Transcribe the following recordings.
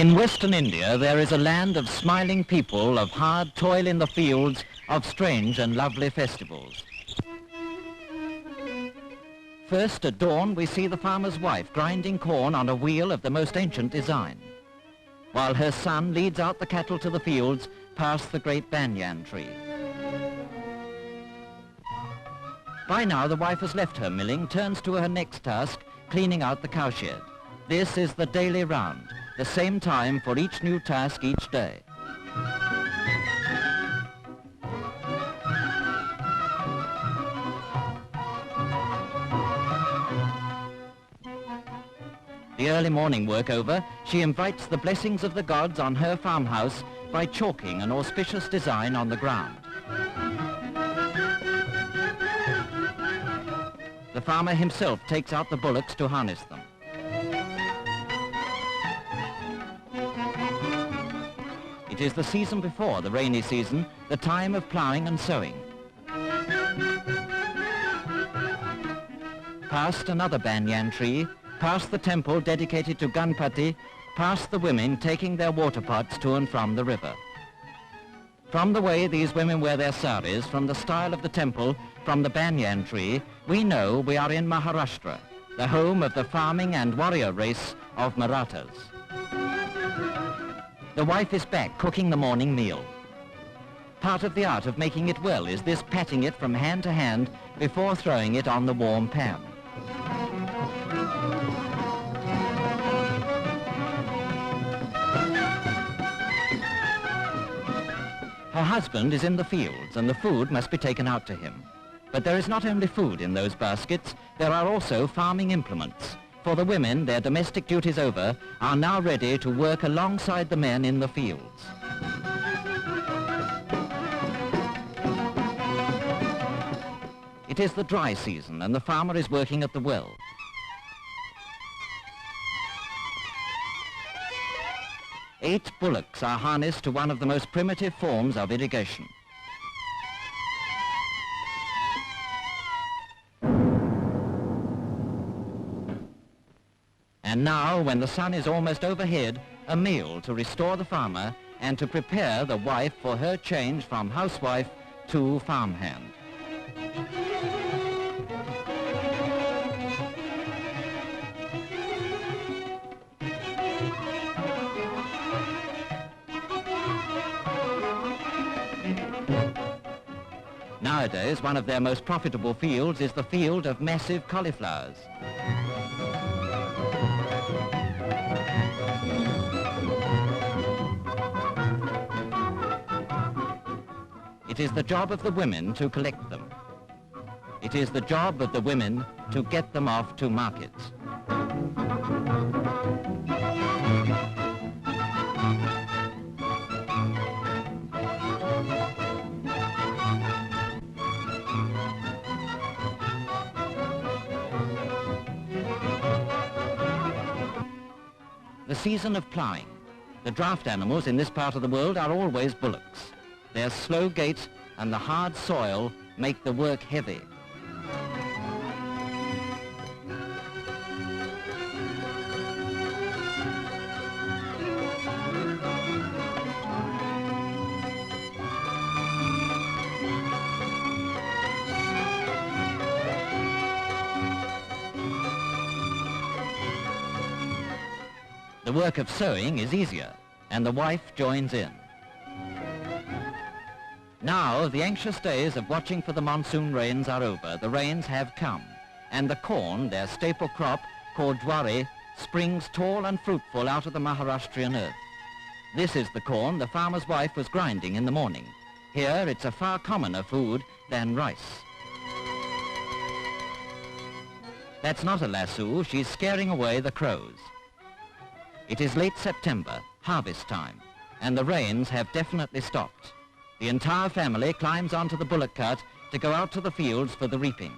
In Western India, there is a land of smiling people, of hard toil in the fields, of strange and lovely festivals. First, at dawn, we see the farmer's wife grinding corn on a wheel of the most ancient design, while her son leads out the cattle to the fields past the great banyan tree. By now, the wife has left her milling, turns to her next task, cleaning out the cowshed. This is the daily round, the same time for each new task each day. The early morning work over, she invites the blessings of the gods on her farmhouse by chalking an auspicious design on the ground. The farmer himself takes out the bullocks to harness them. It is the season before the rainy season, the time of ploughing and sowing. Past another banyan tree, past the temple dedicated to Ganpati, past the women taking their water pots to and from the river. From the way these women wear their saris, from the style of the temple, from the banyan tree, we know we are in Maharashtra, the home of the farming and warrior race of Marathas. The wife is back cooking the morning meal. Part of the art of making it well is this patting it from hand to hand before throwing it on the warm pan. Her husband is in the fields and the food must be taken out to him. But there is not only food in those baskets, there are also farming implements. For the women, their domestic duties over, are now ready to work alongside the men in the fields. It is the dry season and the farmer is working at the well. Eight bullocks are harnessed to one of the most primitive forms of irrigation. And now, when the sun is almost overhead, a meal to restore the farmer and to prepare the wife for her change from housewife to farmhand. Nowadays, one of their most profitable fields is the field of massive cauliflowers. It is the job of the women to collect them. It is the job of the women to get them off to markets. The season of ploughing. The draft animals in this part of the world are always bullocks. Their slow gait and the hard soil make the work heavy. The work of sowing is easier, and the wife joins in. Now, the anxious days of watching for the monsoon rains are over. The rains have come, and the corn, their staple crop, called jwari, springs tall and fruitful out of the Maharashtrian earth. This is the corn the farmer's wife was grinding in the morning. Here, it's a far commoner food than rice. That's not a lasso, she's scaring away the crows. It is late September, harvest time, and the rains have definitely stopped. The entire family climbs onto the bullock cart to go out to the fields for the reaping.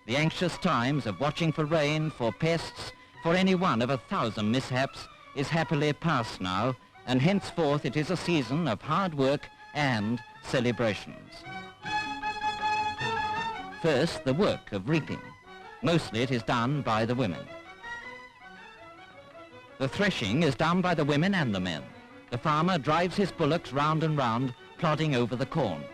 The anxious times of watching for rain, for pests, for any one of 1,000 mishaps is happily past now, and henceforth it is a season of hard work and celebrations. First, the work of reaping. Mostly it is done by the women. The threshing is done by the women and the men. The farmer drives his bullocks round and round, plodding over the corn.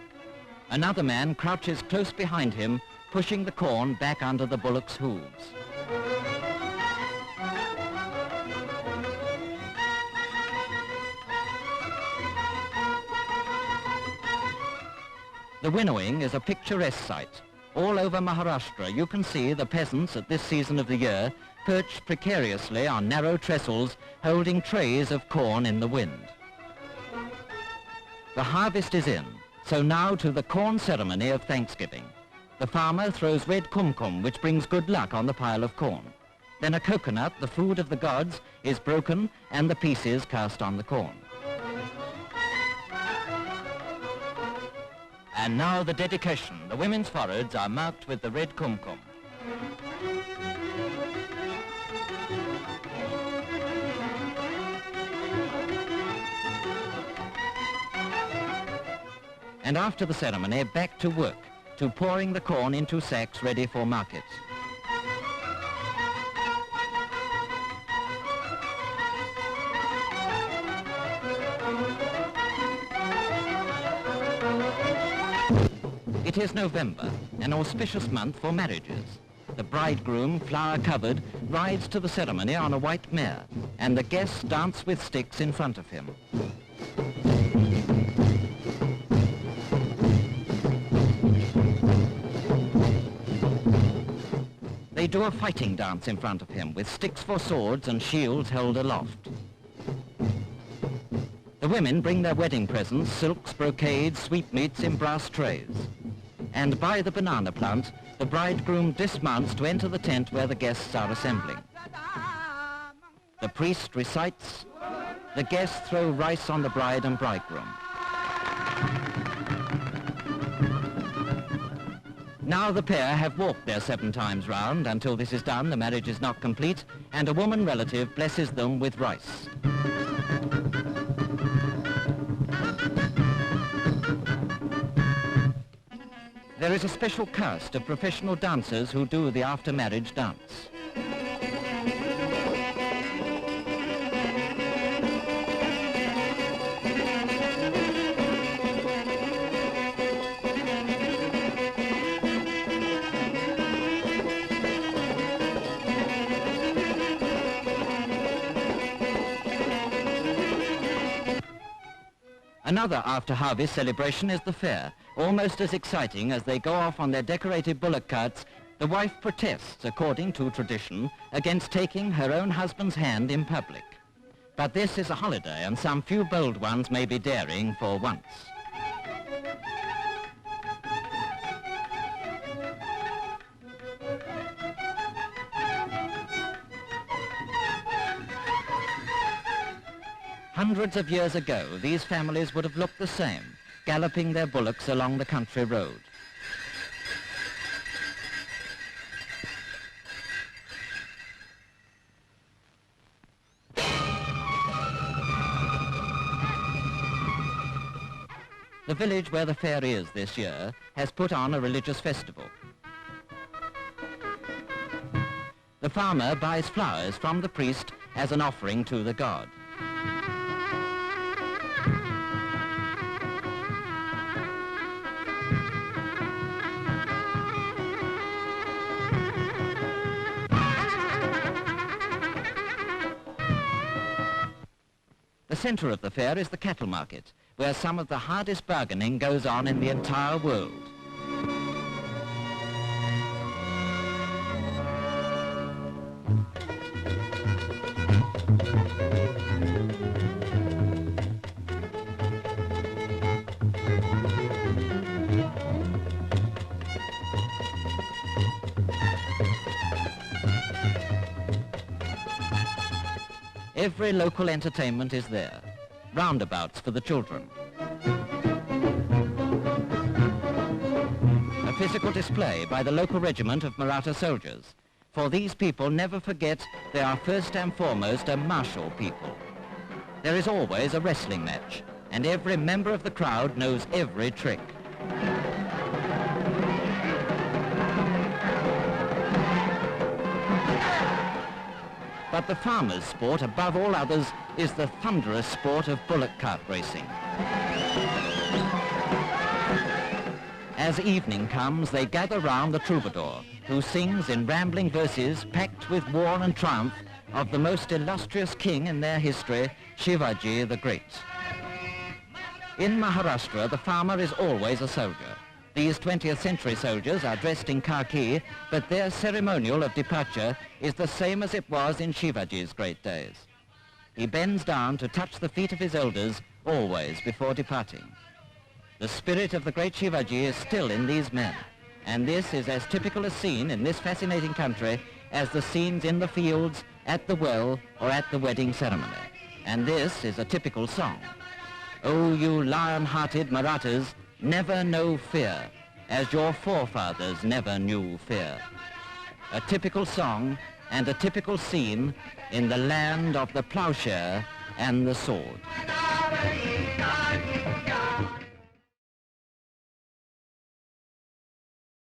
Another man crouches close behind him, pushing the corn back under the bullock's hooves. The winnowing is a picturesque sight. All over Maharashtra you can see the peasants at this season of the year perched precariously on narrow trestles holding trays of corn in the wind. The harvest is in, so now to the corn ceremony of Thanksgiving. The farmer throws red kumkum, which brings good luck on the pile of corn. Then a coconut, the food of the gods, is broken and the pieces cast on the corn. And now the dedication. The women's foreheads are marked with the red kumkum. And after the ceremony, back to work, to pouring the corn into sacks ready for market. It is November, an auspicious month for marriages. The bridegroom, flower-covered, rides to the ceremony on a white mare, and the guests dance with sticks in front of him. They do a fighting dance in front of him, with sticks for swords and shields held aloft. The women bring their wedding presents, silks, brocades, sweetmeats in brass trays. And by the banana plant, the bridegroom dismounts to enter the tent where the guests are assembling. The priest recites, the guests throw rice on the bride and bridegroom. Now the pair have walked their 7 times round. Until this is done, the marriage is not complete, and a woman relative blesses them with rice. There is a special caste of professional dancers who do the after-marriage dance. Another after-harvest celebration is the fair. Almost as exciting as they go off on their decorated bullock carts, the wife protests, according to tradition, against taking her own husband's hand in public. But this is a holiday, and some few bold ones may be daring for once. Hundreds of years ago, these families would have looked the same, galloping their bullocks along the country road. The village where the fair is this year has put on a religious festival. The farmer buys flowers from the priest as an offering to the god. The centre of the fair is the cattle market, where some of the hardest bargaining goes on in the entire world. Every local entertainment is there. Roundabouts for the children. A physical display by the local regiment of Maratha soldiers. For these people never forget they are first and foremost a martial people. There is always a wrestling match, and every member of the crowd knows every trick. But the farmer's sport, above all others, is the thunderous sport of bullock cart racing. As evening comes, they gather round the troubadour, who sings in rambling verses packed with war and triumph of the most illustrious king in their history, Shivaji the Great. In Maharashtra, the farmer is always a soldier. These 20th century soldiers are dressed in khaki, but their ceremonial of departure is the same as it was in Shivaji's great days. He bends down to touch the feet of his elders always before departing. The spirit of the great Shivaji is still in these men, and this is as typical a scene in this fascinating country as the scenes in the fields, at the well, or at the wedding ceremony. And this is a typical song. Oh, you lion-hearted Marathas, never know fear, as your forefathers never knew fear. A typical song and a typical scene in the land of the plowshare and the sword.